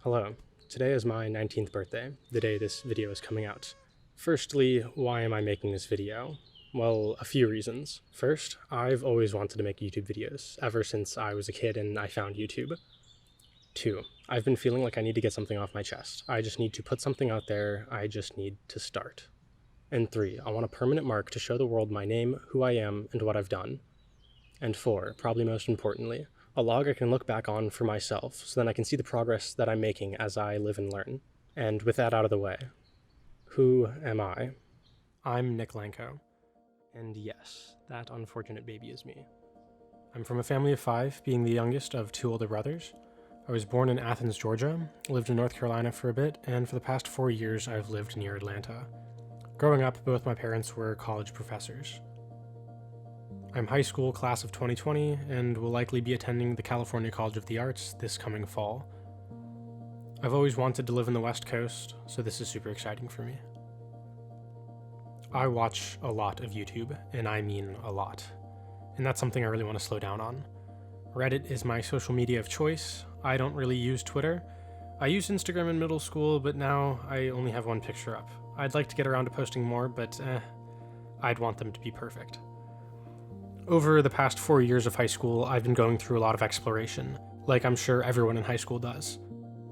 Hello. Today is my 19th birthday, the day this video is coming out. Firstly, why am I making this video? Well, a few reasons. First, I've always wanted to make YouTube videos, ever since I was a kid and I found YouTube. 2, I've been feeling like I need to get something off my chest. I just need to put something out there, I just need to start. And 3, I want a permanent mark to show the world my name, who I am, and what I've done. And 4, probably most importantly, a log I can look back on for myself, so then I can see the progress that I'm making as I live and learn. And with that out of the way, who am I? I'm Nick Lankau. And yes, that unfortunate baby is me. I'm from a family of 5, being the youngest of 2 older brothers. I was born in Athens, Georgia, lived in North Carolina for a bit, and for the past 4 years I've lived near Atlanta. Growing up, both my parents were college professors. I'm high school class of 2020 and will likely be attending the California College of the Arts this coming fall. I've always wanted to live in the West Coast, so this is super exciting for me. I watch a lot of YouTube, and I mean a lot. And that's something I really want to slow down on. Reddit is my social media of choice. I don't really use Twitter. I used Instagram in middle school, but now I only have 1 picture up. I'd like to get around to posting more, but I'd want them to be perfect. Over the past 4 years of high school, I've been going through a lot of exploration, like I'm sure everyone in high school does.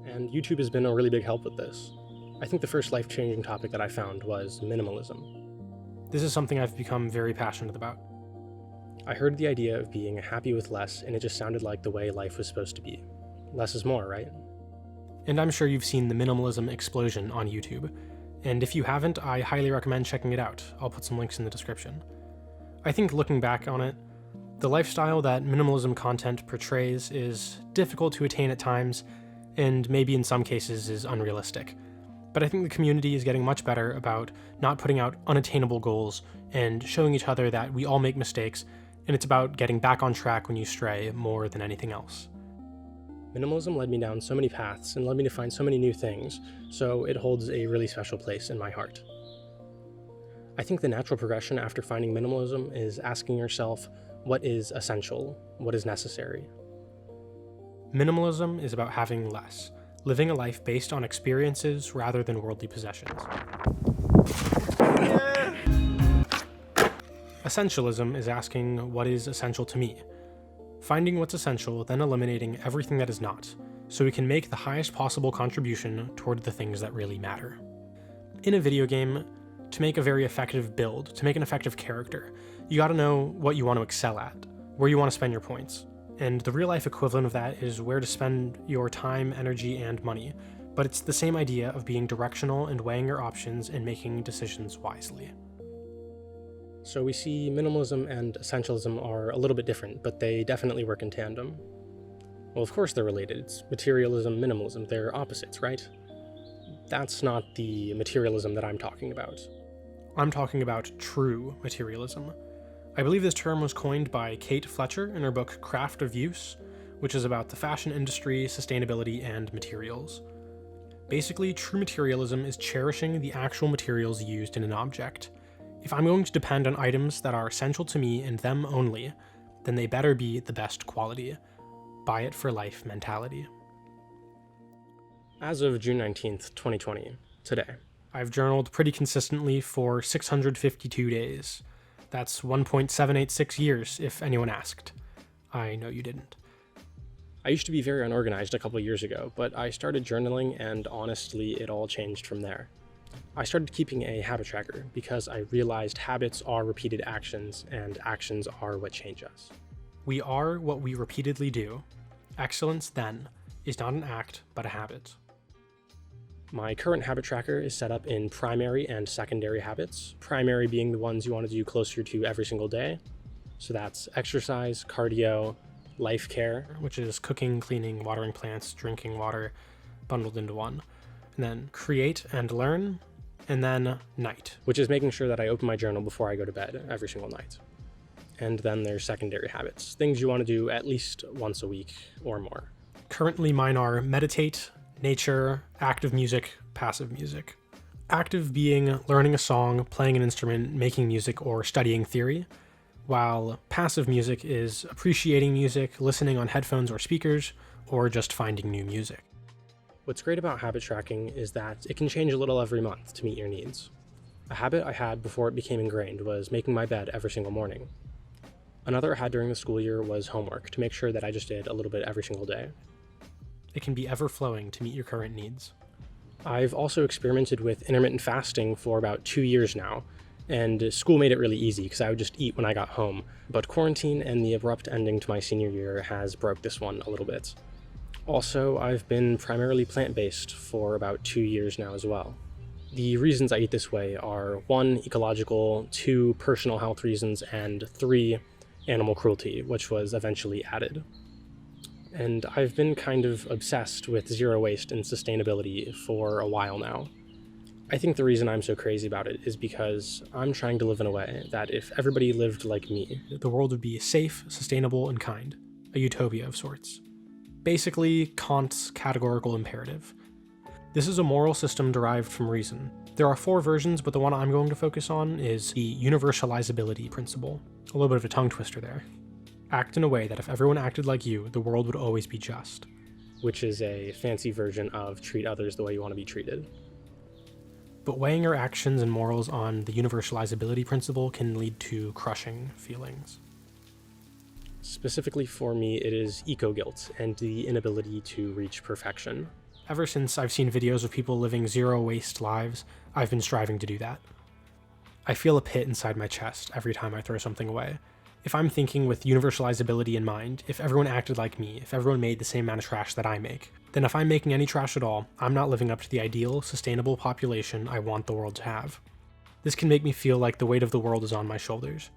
And YouTube has been a really big help with this. I think the first life-changing topic that I found was minimalism. This is something I've become very passionate about. I heard the idea of being happy with less, and it just sounded like the way life was supposed to be. Less is more, right? And I'm sure you've seen the minimalism explosion on YouTube. And if you haven't, I highly recommend checking it out. I'll put some links in the description. I think looking back on it, the lifestyle that minimalism content portrays is difficult to attain at times, and maybe in some cases is unrealistic. But I think the community is getting much better about not putting out unattainable goals and showing each other that we all make mistakes, and it's about getting back on track when you stray more than anything else. Minimalism led me down so many paths and led me to find so many new things, so it holds a really special place in my heart. I think the natural progression after finding minimalism is asking yourself, what is essential? What is necessary? Minimalism is about having less, living a life based on experiences rather than worldly possessions. Yeah. Essentialism is asking what is essential to me, finding what's essential, then eliminating everything that is not, so we can make the highest possible contribution toward the things that really matter. In a video game, to make a very effective build, to make an effective character, you gotta know what you want to excel at, where you want to spend your points. And the real-life equivalent of that is where to spend your time, energy, and money. But it's the same idea of being directional and weighing your options and making decisions wisely. So we see minimalism and essentialism are a little bit different, but they definitely work in tandem. Well, of course they're related. It's materialism, minimalism. They're opposites, right? That's not the materialism that I'm talking about. I'm talking about true materialism. I believe this term was coined by Kate Fletcher in her book Craft of Use, which is about the fashion industry, sustainability, and materials. Basically, true materialism is cherishing the actual materials used in an object. If I'm going to depend on items that are essential to me and them only, then they better be the best quality. Buy it for life mentality. As of June 19th, 2020, today, I've journaled pretty consistently for 652 days. That's 1.786 years, if anyone asked. I know you didn't. I used to be very unorganized a couple years ago, but I started journaling and honestly, it all changed from there. I started keeping a habit tracker because I realized habits are repeated actions, and actions are what change us. We are what we repeatedly do. Excellence, then, is not an act, but a habit. My current habit tracker is set up in primary and secondary habits, primary being the ones you want to do closer to every single day. So that's exercise, cardio, life care, which is cooking, cleaning, watering plants, drinking water, bundled into one. And then create and learn, and then night, which is making sure that I open my journal before I go to bed every single night. And then there's secondary habits, things you want to do at least once a week or more. Currently mine are meditate, nature, active music, passive music. Active being learning a song, playing an instrument, making music, or studying theory, while passive music is appreciating music, listening on headphones or speakers, or just finding new music. What's great about habit tracking is that it can change a little every month to meet your needs. A habit I had before it became ingrained was making my bed every single morning. Another I had during the school year was homework, to make sure that I just did a little bit every single day. It can be ever-flowing to meet your current needs. I've also experimented with intermittent fasting for about 2 years now, and school made it really easy because I would just eat when I got home, but quarantine and the abrupt ending to my senior year has broke this one a little bit. Also, I've been primarily plant-based for about 2 years now as well. The reasons I eat this way are 1, ecological, 2, personal health reasons, and 3, animal cruelty, which was eventually added. And I've been kind of obsessed with zero waste and sustainability for a while now. I think the reason I'm so crazy about it is because I'm trying to live in a way that if everybody lived like me, the world would be safe, sustainable, and kind. A utopia of sorts. Basically, Kant's categorical imperative. This is a moral system derived from reason. There are 4 versions, but the one I'm going to focus on is the universalizability principle. A little bit of a tongue twister there. Act in a way that if everyone acted like you, the world would always be just. Which is a fancy version of treat others the way you want to be treated. But weighing your actions and morals on the universalizability principle can lead to crushing feelings. Specifically for me, it is eco-guilt and the inability to reach perfection. Ever since I've seen videos of people living zero-waste lives, I've been striving to do that. I feel a pit inside my chest every time I throw something away. If I'm thinking with universalizability in mind, if everyone acted like me, if everyone made the same amount of trash that I make, then if I'm making any trash at all, I'm not living up to the ideal, sustainable population I want the world to have. This can make me feel like the weight of the world is on my shoulders.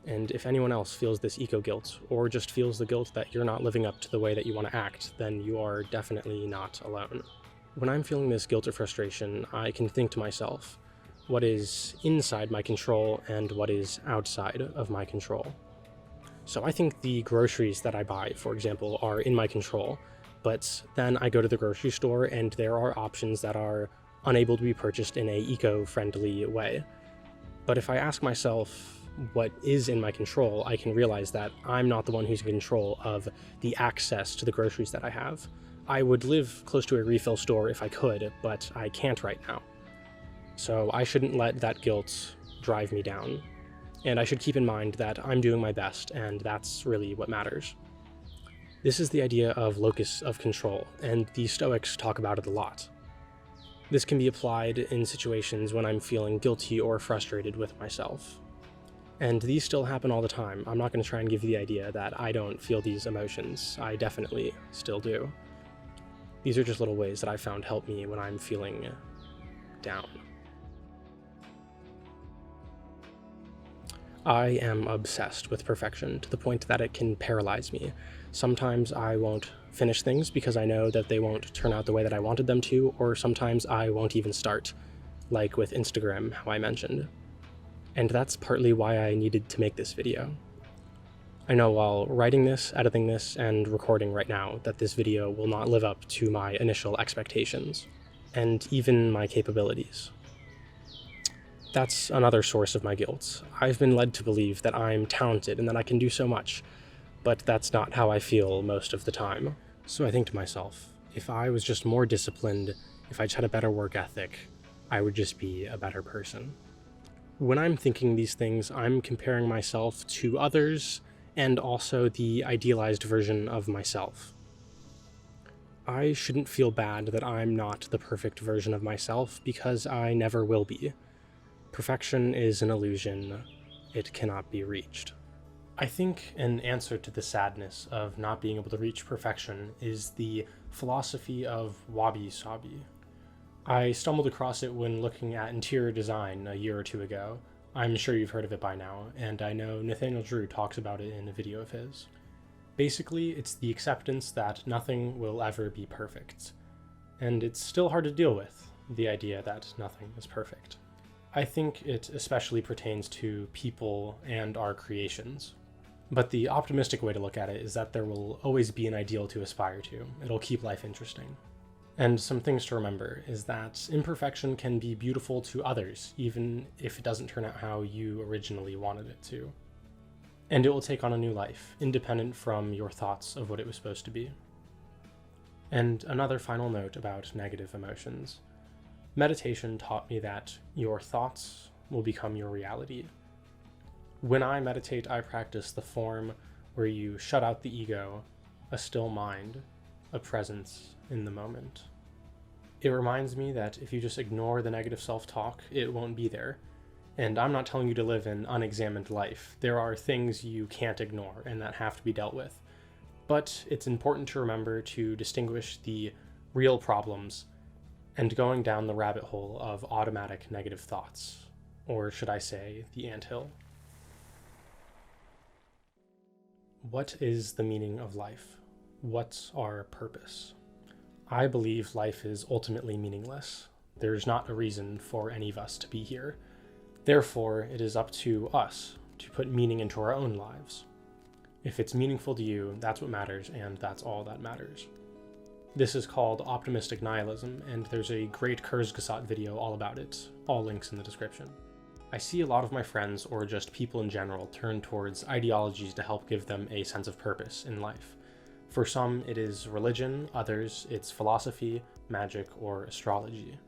And if anyone else feels this eco-guilt, or just feels the guilt that you're not living up to the way that you want to act, then you are definitely not alone. When I'm feeling this guilt or frustration, I can think to myself, what is inside my control and what is outside of my control. So I think the groceries that I buy, for example, are in my control, but then I go to the grocery store and there are options that are unable to be purchased in a eco-friendly way. But if I ask myself what is in my control, I can realize that I'm not the one who's in control of the access to the groceries that I have. I would live close to a refill store if I could, but I can't right now. So I shouldn't let that guilt drive me down. And I should keep in mind that I'm doing my best, and that's really what matters. This is the idea of locus of control, and the Stoics talk about it a lot. This can be applied in situations when I'm feeling guilty or frustrated with myself. And these still happen all the time. I'm not going to try and give you the idea that I don't feel these emotions. I definitely still do. These are just little ways that I found help me when I'm feeling down. I am obsessed with perfection to the point that it can paralyze me. Sometimes I won't finish things because I know that they won't turn out the way that I wanted them to, or sometimes I won't even start, like with Instagram, how I mentioned. And that's partly why I needed to make this video. I know while writing this, editing this, and recording right now that this video will not live up to my initial expectations, and even my capabilities. That's another source of my guilt. I've been led to believe that I'm talented and that I can do so much, but that's not how I feel most of the time. So I think to myself, if I was just more disciplined, if I just had a better work ethic, I would just be a better person. When I'm thinking these things, I'm comparing myself to others and also the idealized version of myself. I shouldn't feel bad that I'm not the perfect version of myself because I never will be. Perfection is an illusion. It cannot be reached. I think an answer to the sadness of not being able to reach perfection is the philosophy of Wabi Sabi. I stumbled across it when looking at interior design a year or 2 ago. I'm sure you've heard of it by now, and I know Nathaniel Drew talks about it in a video of his. Basically, it's the acceptance that nothing will ever be perfect. And it's still hard to deal with, the idea that nothing is perfect. I think it especially pertains to people and our creations. But the optimistic way to look at it is that there will always be an ideal to aspire to. It'll keep life interesting. And some things to remember is that imperfection can be beautiful to others, even if it doesn't turn out how you originally wanted it to. And it will take on a new life, independent from your thoughts of what it was supposed to be. And another final note about negative emotions. Meditation taught me that your thoughts will become your reality. When I meditate, I practice the form where you shut out the ego, a still mind, a presence in the moment. It reminds me that if you just ignore the negative self-talk, it won't be there. And I'm not telling you to live an unexamined life. There are things you can't ignore and that have to be dealt with. But it's important to remember to distinguish the real problems and going down the rabbit hole of automatic negative thoughts, or should I say, the anthill. What is the meaning of life? What's our purpose? I believe life is ultimately meaningless. There's not a reason for any of us to be here. Therefore, it is up to us to put meaning into our own lives. If it's meaningful to you, that's what matters, and that's all that matters. This is called optimistic nihilism, and there's a great Kurzgesagt video all about it, all links in the description. I see a lot of my friends, or just people in general, turn towards ideologies to help give them a sense of purpose in life. For some, it is religion, others, it's philosophy, magic, or astrology.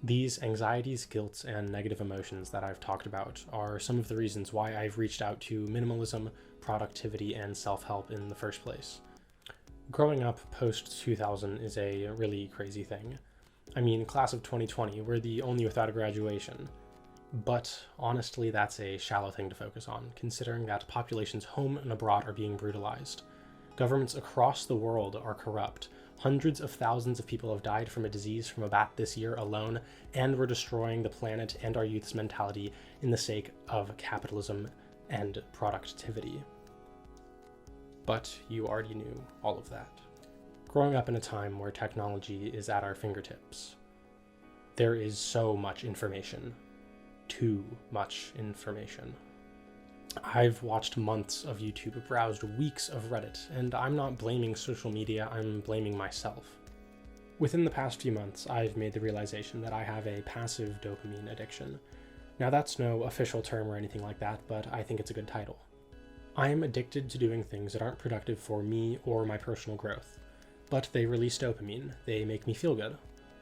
These anxieties, guilt, and negative emotions that I've talked about are some of the reasons why I've reached out to minimalism, productivity, and self-help in the first place. Growing up post-2000 is a really crazy thing. I mean, class of 2020, we're the only without a graduation. But honestly, that's a shallow thing to focus on, considering that populations home and abroad are being brutalized. Governments across the world are corrupt. Hundreds of thousands of people have died from a disease from a bat this year alone, and we're destroying the planet and our youth's mentality in the sake of capitalism and productivity. But you already knew all of that. Growing up in a time where technology is at our fingertips, there is so much information. Too much information. I've watched months of YouTube, browsed weeks of Reddit, and I'm not blaming social media, I'm blaming myself. Within the past few months, I've made the realization that I have a passive dopamine addiction. Now that's no official term or anything like that, but I think it's a good title. I am addicted to doing things that aren't productive for me or my personal growth, but they release dopamine, they make me feel good.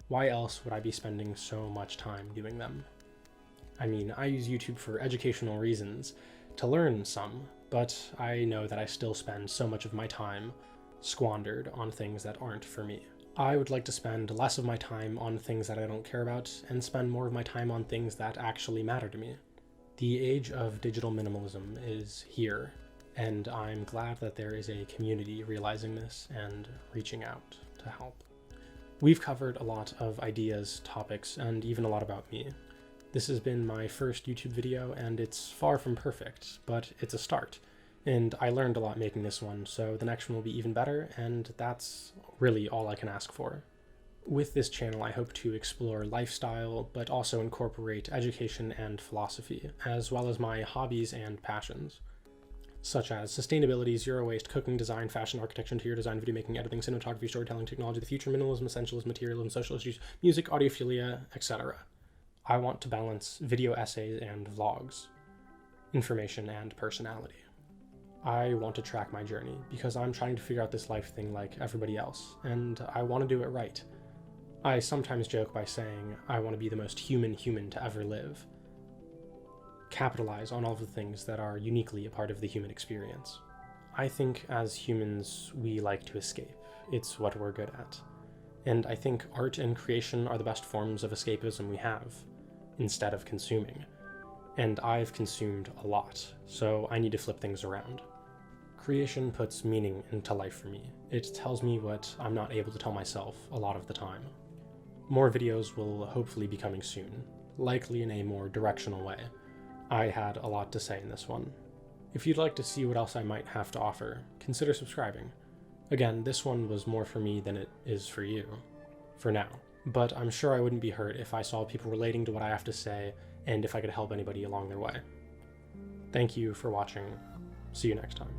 Why else would I be spending so much time doing them? I mean, I use YouTube for educational reasons, to learn some, but I know that I still spend so much of my time squandered on things that aren't for me. I would like to spend less of my time on things that I don't care about and spend more of my time on things that actually matter to me. The age of digital minimalism is here, and I'm glad that there is a community realizing this and reaching out to help. We've covered a lot of ideas, topics, and even a lot about me. This has been my first YouTube video, and it's far from perfect, but it's a start. And I learned a lot making this one, so the next one will be even better, and that's really all I can ask for. With this channel, I hope to explore lifestyle, but also incorporate education and philosophy, as well as my hobbies and passions, such as sustainability, zero waste, cooking, design, fashion, architecture, interior design, video making, editing, cinematography, storytelling, technology, the future, minimalism, essentialism, materialism, social issues, music, audiophilia, etc. I want to balance video essays and vlogs, information and personality. I want to track my journey because I'm trying to figure out this life thing like everybody else, and I want to do it right. I sometimes joke by saying I want to be the most human to ever live. Capitalize on all of the things that are uniquely a part of the human experience. I think as humans, we like to escape. It's what we're good at. And I think art and creation are the best forms of escapism we have, instead of consuming. And I've consumed a lot, so I need to flip things around. Creation puts meaning into life for me. It tells me what I'm not able to tell myself a lot of the time. More videos will hopefully be coming soon, likely in a more directional way. I had a lot to say in this one. If you'd like to see what else I might have to offer, consider subscribing. Again, this one was more for me than it is for you, for now. But I'm sure I wouldn't be hurt if I saw people relating to what I have to say, and if I could help anybody along their way. Thank you for watching. See you next time.